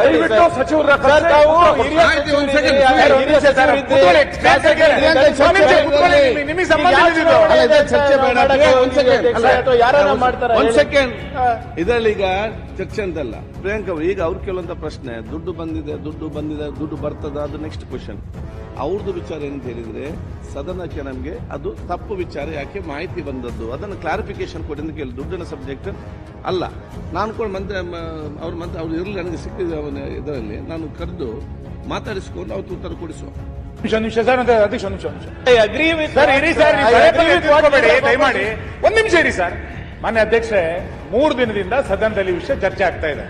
ದಯವಿಟ್ಟು ಸಚಿವರ ನಿಮಗೆ ಸಂಬಂಧ ಇದರಲ್ಲಿ ಈಗ ಚರ್ಚೆ ಅಂತಲ್ಲ ಪ್ರಿಯಾಂಕ ಅವರು ಈಗ ಅವ್ರು ಕೇಳುವಂತ ಪ್ರಶ್ನೆ ದುಡ್ಡು ಬಂದಿದೆ ದುಡ್ಡು ಬರ್ತದ ಅದು ನೆಕ್ಸ್ಟ್ ಕ್ವಶನ್. ಅವ್ರದ್ದು ವಿಚಾರ ಏನಂತ ಹೇಳಿದ್ರೆ ಸದನಕ್ಕೆ ನಮಗೆ ಅದು ತಪ್ಪು ವಿಚಾರ, ಯಾಕೆ ಮಾಹಿತಿ ಬಂದದ್ದು ಅದನ್ನು ಕ್ಲಾರಿಫಿಕೇಶನ್ ಕೊಡಿ ಅಂತ ಕೇಳಿ. ದುಡ್ಡಿನ ಸಬ್ಜೆಕ್ಟ್ ಅಲ್ಲ. ನಾನು ಕೂಡ ಅವ್ರು ಇರಲಿ, ನನಗೆ ಸಿಕ್ಕಿದ ಇದರಲ್ಲಿ ನಾನು ಕರೆದು ಮಾತಾಡಿಸಿಕೊಂಡು ಅವ್ರ ಉತ್ತರ ಕೊಡಿಸುವ. ದಯಮಾಡಿ ಒಂದ್ ನಿಮಿಷ ಇರಿ ಸರ್. ಮಾನ್ಯ ಅಧ್ಯಕ್ಷರೇ, 3 ದಿನದಿಂದ ಸದನದಲ್ಲಿ ವಿಷಯ ಚರ್ಚೆ ಆಗ್ತಾ ಇದೆ.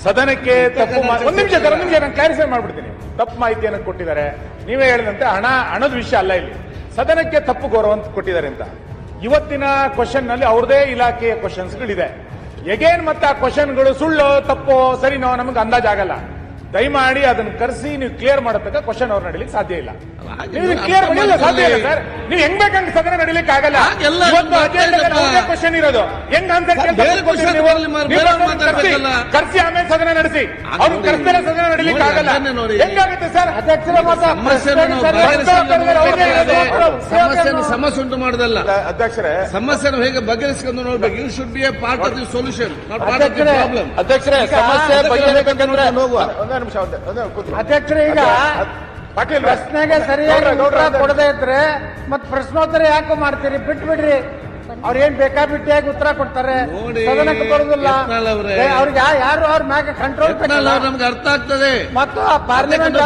ಸದನಕ್ಕೆ ತಪ್ಪು ಒಂದ್ ನಿಮಿಷ ನಾನು ಕ್ಲಾರಿಫೈ ಮಾಡ್ಬಿಡ್ತೀನಿ. ತಪ್ಪು ಮಾಹಿತಿಯನ್ನು ಕೊಟ್ಟಿದ್ದಾರೆ. ನೀವೇ ಹೇಳಿದಂತೆ ಹಣದ ವಿಷಯ ಅಲ್ಲ ಇಲ್ಲಿ. ಸದನಕ್ಕೆ ತಪ್ಪು ಗೌರವ ಕೊಟ್ಟಿದ್ದಾರೆ ಅಂತ ಇವತ್ತಿನ ಕ್ವಶನ್ ನಲ್ಲಿ ಅವ್ರದೇ ಇಲಾಖೆಯ ಕ್ವಶನ್ಸ್ಗಳಿದೆ. ಎಗೇನ್ ಮತ್ತೆ ಆ ಕ್ವಶನ್ಗಳು ಸುಳ್ಳು ತಪ್ಪೋ ಸರಿನೋ ನಮಗೆ ಅಂದಾಜಾಗಲ್ಲ. ದಯಮಾಡಿ ಅದನ್ನು ಕರೆಸಿ ನೀವು ಕ್ಲಿಯರ್ ಮಾಡತಕ್ಕ ಕ್ವಶನ್ ಅವ್ರು ನಡೀಲಿಕ್ಕೆ ಸಾಧ್ಯ ಇಲ್ಲ. ನೀವು ಕ್ಲಿಯರ್ ಮಾಡಲಿಲ್ಲ ಸಾಧ್ಯ ಇಲ್ಲ ಸರ್. ನೀವು ಹೆಂಗ್ ಬೇಕಂತ ಸದನ ನಡೀಲಿಕ್ಕೆ ಆಗಲ್ಲ. ಕ್ವಶನ್ ಇರೋದು ಹೆಂಗ್ ಆನ್ಸರ್ ಕರ್ಸಿ ಆಮೇಲೆ ಸದನ ನಡೆಸಿ. ಅವ್ರು ಕರ್ಸಿದ್ರೆ ಸದನ ನಡೀಲಿಕ್ಕೆ ಆಗಲ್ಲ. ಹೆಂಗಾಗುತ್ತೆ ಸರ್? ಸಮಸ್ಯೆ ಉಂಟು ಮಾಡೋದಲ್ಲ ಅಧ್ಯಕ್ಷರೇ. ಸಮಸ್ಯೆನ ಹೇಗೆ ಬಗೆಹರಿಸಿಕೊಂಡು ನೋಡ್ಬೇಕು. You should be a part of the solution, not part of the problem. ಅಧ್ಯಕ್ಷರೇ, ಸಮಸ್ಯೆ ಬಗೆಹರಿಸಬೇಕಂದ್ರೆ ಅಧ್ಯಕ್ಷರೇ, ಈಗ ಪ್ರಶ್ನೆಗೆ ಸರಿಯಾಗಿ ಉತ್ತರ ಕೊಡದೇ ಇದ್ರೆ ಮತ್ತೆ ಪ್ರಶ್ನೋತ್ತರ ಯಾಕೆ ಮಾಡ್ತೀರಿ? ಬಿಟ್ಬಿಡ್ರಿ. ಅವ್ರೇನ್ ಬೇಕಾಬಿಟ್ಟಿಯಾಗಿ ಉತ್ತರ ಕೊಡ್ತಾರೆ, ಸದನಕ್ಕೆ ಬರುದಿಲ್ಲ. ಅವ್ರಿಗೆ ಯಾರು ಅವ್ರ ಮ್ಯಾಗ ಕಂಟ್ರೋಲ್ ನಮ್ಗೆ ಅರ್ಥ ಆಗ್ತದೆ. ಮತ್ತು ಪಾರ್ಲಿಮೆಂಟ್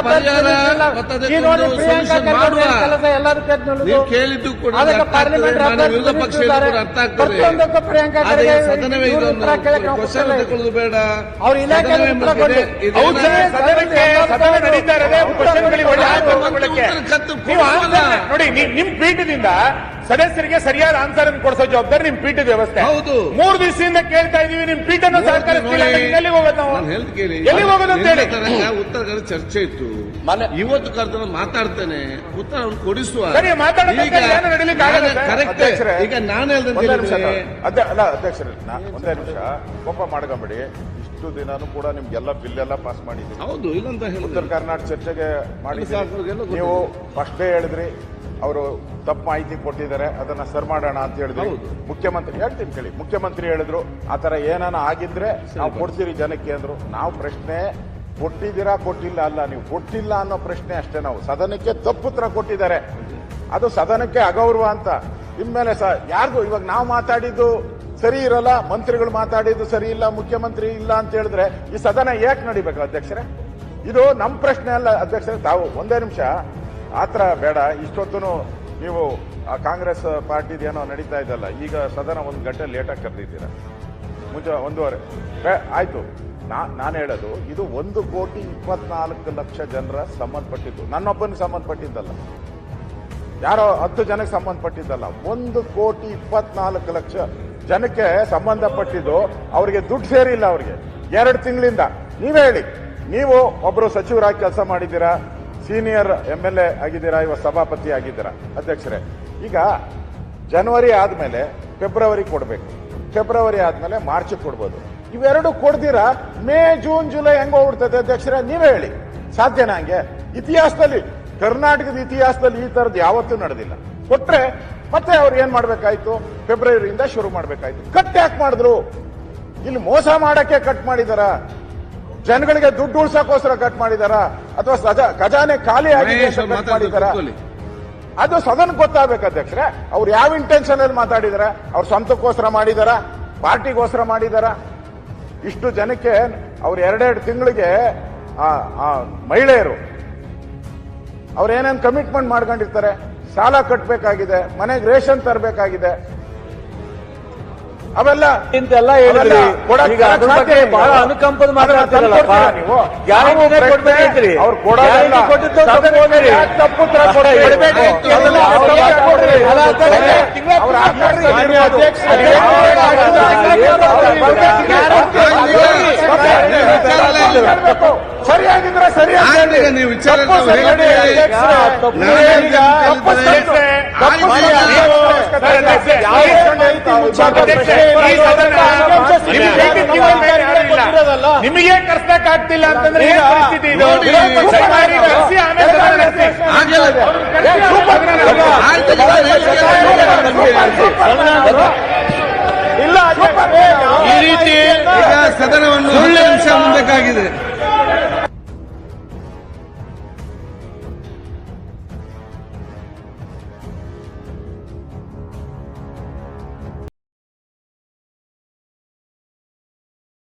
ಕೇಳಿದ್ದು ಕೂಡ ಪಾರ್ಲಿಮೆಂಟ್ ವಿರೋಧ ಪಕ್ಷ ಅರ್ಥ ಆಗ್ತದೆ. ಪ್ರಿಯಾಂಕಾ ಬೇಡ. ಅವ್ರ ಇಲಾಖೆ ನೋಡಿ, ನಿಮ್ ಪೀಠದಿಂದ ಸದಸ್ಯರಿಗೆ ಸರಿಯಾದ ಆನ್ಸರ್ ಅನ್ನು ಕೊಡಿಸೋ ಜವಾಬ್ದಾರಿ ನಿಮ್ ಪೀಠದ ವ್ಯವಸ್ಥೆ. ಹೌದು. 3 ದಿವಸದಿಂದ ಕೇಳ್ತಾ ಇದೀವಿ. ನಿಮ್ ಪೀಠನ ಸಹಕರಿಸ್ತಿಲ್ಲ. ಎಲ್ಲಿಗೆ ಹೋಗೋದು ನಾವು? ಎಲ್ಲಿಗೆ ಹೋಗೋದು ಅಂತ ಹೇಳಿ ಉತ್ತರ ಚರ್ಚೆ ಇತ್ತು. ಇವತ್ತು ಕರೆದ ಮಾತಾಡ್ತೇನೆ, ಉತ್ತರ ಕೊಡಿಸುವ. ಸರಿ, ಮಾತಾಡೋದಕ್ಕೆ ನಡೀಲಿಕ್ಕೆ ಆಗಲ್ಲ. ಕರೆಕ್ಟ್. ಈಗ ನಾನು ಅಲ್ಲ ಅಧ್ಯಕ್ಷರೇ, ಒಂದೇ ನಿಮಿಷ ಕೋಪ ಮಾಡ್ಕೊಂಬಿಡಿ. ಇಷ್ಟು ದಿನಾನು ಕೂಡ ನಿಮ್ಗೆಲ್ಲ ಬಿಲ್ ಎಲ್ಲ ಪಾಸ್ ಮಾಡಿದ್ದೀವಿ. ಹೌದು, ಇಲ್ಲಂತ ಹೇಳಿ ಉತ್ತರ ಕರ್ನಾಟಕ ಚರ್ಚೆಗೆ ಮಾಡಿದ್ದೀವಿ. ನೀವು ಫಸ್ಟೇ ಹೇಳಿದ್ರಿ ಅವರು ತಪ್ಪು ಮಾಹಿತಿ ಕೊಟ್ಟಿದ್ದಾರೆ, ಅದನ್ನ ಸರ್ ಮಾಡೋಣ ಅಂತ ಹೇಳಿದ್ರು. ಮುಖ್ಯಮಂತ್ರಿ ಹೇಳ್ತೀನಿ ಕೇಳಿ, ಮುಖ್ಯಮಂತ್ರಿ ಹೇಳಿದ್ರು ಆತರ ಏನಾನ ಆಗಿದ್ರೆ ನಾವು ಕೊಡ್ತೀರಿ ಜನಕ್ಕೆ ಅಂದ್ರು. ನಾವು ಪ್ರಶ್ನೆ ಕೊಟ್ಟಿದ್ದೀರಾ ಕೊಟ್ಟಿಲ್ಲ ಅಲ್ಲ, ನೀವು ಕೊಟ್ಟಿಲ್ಲ ಅನ್ನೋ ಪ್ರಶ್ನೆ ಅಷ್ಟೇ. ನಾವು ಸದನಕ್ಕೆ ತಪ್ಪುತ್ತರ ಕೊಟ್ಟಿದ್ದಾರೆ, ಅದು ಸದನಕ್ಕೆ ಅಗೌರವ ಅಂತ. ಇನ್ಮೇಲೆ ಯಾರಿಗೂ ಇವಾಗ ನಾವು ಮಾತಾಡಿದ್ದು ಸರಿ ಇರಲ್ಲ, ಮಂತ್ರಿಗಳು ಮಾತಾಡಿದ್ದು ಸರಿ ಇಲ್ಲ, ಮುಖ್ಯಮಂತ್ರಿ ಇಲ್ಲ ಅಂತ ಹೇಳಿದ್ರೆ ಈ ಸದನ ಯಾಕೆ ನಡಿಬೇಕು ಅಧ್ಯಕ್ಷರೇ? ಇದು ನಮ್ಮ ಪ್ರಶ್ನೆ ಅಲ್ಲ ಅಧ್ಯಕ್ಷರೇ. ತಾವು ಒಂದೇ ನಿಮಿಷ ಆತರ ಬೇಡ. ಇಷ್ಟೊತ್ತು ನೀವು ಕಾಂಗ್ರೆಸ್ ಪಾರ್ಟಿದ ಏನೋ ನಡೀತಾ ಇದಲ್ಲ, ಈಗ ಸದನ 1 ಗಂಟೆ ಲೇಟಾಗಿ ಕರೆದಿದ್ದೀರಾ. ಮುಂಚೆ 1:30 ಆಯ್ತು. ನಾನು ಹೇಳೋದು ಇದು 1,24,00,000 ಜನರ ಸಂಬಂಧಪಟ್ಟಿದ್ದು, ನನ್ನೊಬ್ಬನಿಗೆ ಸಂಬಂಧಪಟ್ಟಿದ್ದಲ್ಲ, ಯಾರೋ 10 ಜನಕ್ಕೆ ಸಂಬಂಧಪಟ್ಟಿದ್ದಲ್ಲ. 1,24,00,000 ಜನಕ್ಕೆ ಸಂಬಂಧಪಟ್ಟಿದ್ದು. ಅವರಿಗೆ ದುಡ್ಡು ಸೇರಿಲ್ಲ. ಅವ್ರಿಗೆ 2 ತಿಂಗಳಿಂದ. ನೀವೇ ಹೇಳಿ, ನೀವು ಒಬ್ಬರು ಸಚಿವರಾಗಿ ಕೆಲಸ ಮಾಡಿದ್ದೀರಾ, ಸೀನಿಯರ್ MLA ಆಗಿದ್ದೀರಾ, ಇವಾಗ ಸಭಾಪತಿ ಆಗಿದ್ದೀರಾ ಅಧ್ಯಕ್ಷರೇ. ಈಗ ಜನವರಿ ಆದ್ಮೇಲೆ ಫೆಬ್ರವರಿ ಕೊಡಬೇಕು, ಫೆಬ್ರವರಿ ಆದ್ಮೇಲೆ ಮಾರ್ಚ್ ಕೊಡ್ಬೋದು. ಇವೆರಡು ಕೊಡ್ದಿರಾ ಮೇ ಜೂನ್ ಜುಲೈ ಹೆಂಗ್ ಹೋಗ್ಬಿಡ್ತದೆ ಅಧ್ಯಕ್ಷರೇ? ನೀವೇ ಹೇಳಿ, ಸಾಧ್ಯನಾ? ಹಂಗೆ ಇತಿಹಾಸದಲ್ಲಿ, ಕರ್ನಾಟಕದ ಇತಿಹಾಸದಲ್ಲಿ ಈ ತರದ್ದು ಯಾವತ್ತೂ ನಡೆದಿಲ್ಲ. ಕೊಟ್ರೆ ಮತ್ತೆ ಅವ್ರು ಏನ್ ಮಾಡ್ಬೇಕಾಯ್ತು? ಫೆಬ್ರವರಿಯಿಂದ ಶುರು ಮಾಡ್ಬೇಕಾಯ್ತು. ಕಟ್ ಯಾಕೆ ಮಾಡಿದ್ರು? ಇಲ್ಲಿ ಮೋಸ ಮಾಡಕ್ಕೆ ಕಟ್ ಮಾಡಿದಾರ? ಜನಗಳಿಗೆ ದುಡ್ಡು ಉಳ್ಸಕ್ಕೋಸ್ಕರ ಕಟ್ ಮಾಡಿದಾರ? ಅಥವಾ ಖಜಾನೆ ಖಾಲಿ ಆಗಿದೆ ಕಟ್ ಮಾಡಿದಾರ? ಅದು ಸದನ ಗೊತ್ತಾಗಬೇಕು ಅಧ್ಯಕ್ಷರೇ. ಅವ್ರು ಯಾವ ಇಂಟೆನ್ಷನ್ ಅಲ್ಲಿ ಮಾತಾಡಿದಾರ? ಅವ್ರ ಸ್ವಂತಕ್ಕೋಸ್ಕರ ಮಾಡಿದಾರ, ಪಾರ್ಟಿಗೋಸ್ಕರ ಮಾಡಿದಾರ? ಇಷ್ಟು ಜನಕ್ಕೆ ಅವ್ರು 2 ತಿಂಗಳಿಗೆ ಮಹಿಳೆಯರು ಅವ್ರೇನೇನು ಕಮಿಟ್ಮೆಂಟ್ ಮಾಡ್ಕೊಂಡಿರ್ತಾರೆ, ಸಾಲ ಕಟ್ಟಬೇಕಾಗಿದೆ, ಮನೆಗೆ ರೇಷನ್ ತರಬೇಕಾಗಿದೆ, ಅವೆಲ್ಲ ಇಂತೆಲ್ಲ ಹೇಳಿದ್ರಿ. ಈಗ ಅದ್ರ ಬಗ್ಗೆ ಬಹಳ ಅನುಕಂಪದ ಮಾತಾಡ್ತಿರಲ್ಲಪ್ಪ ನೀವು. ಅವ್ರು ಕೊಡೋದಿಲ್ಲ, ತಪ್ಪುತ್ರ ಕೊಡಬೇಡಿ. ಸರಿಯಾಗಿದ್ರೆ ಸರಿಯಾಗಿ ನೀವು ವಿಚಾರ ನಿಮ್ಗೆ ಬೇಕಿದ್ದೀವ ಮೇಲೆ ಯಾರೂ ಇಲ್ಲ. ನಿಮಗೆ ಕರ್ಸಕ್ ಆಗ್ತಿಲ್ಲ ಅಂತಂದ್ರೆ ಏನ್ ಪರಿಸ್ಥಿತಿ ಇದು? ನೋಡಿ. ಸರ್ಕಾರಿ ಕರ್ಸಿ ಆಮೇಲೆ ಸದನ ನಡೆಸಿ. ಆಗಲ್ಲ. ಆಯ್ತು, ಇಲ್ಲ ಈ ರೀತಿ ಈಗ ಸದನವನ್ನು 10 ನಿಮಿಷ ಮುಂದಕ್ಕಾಗಿದೆ.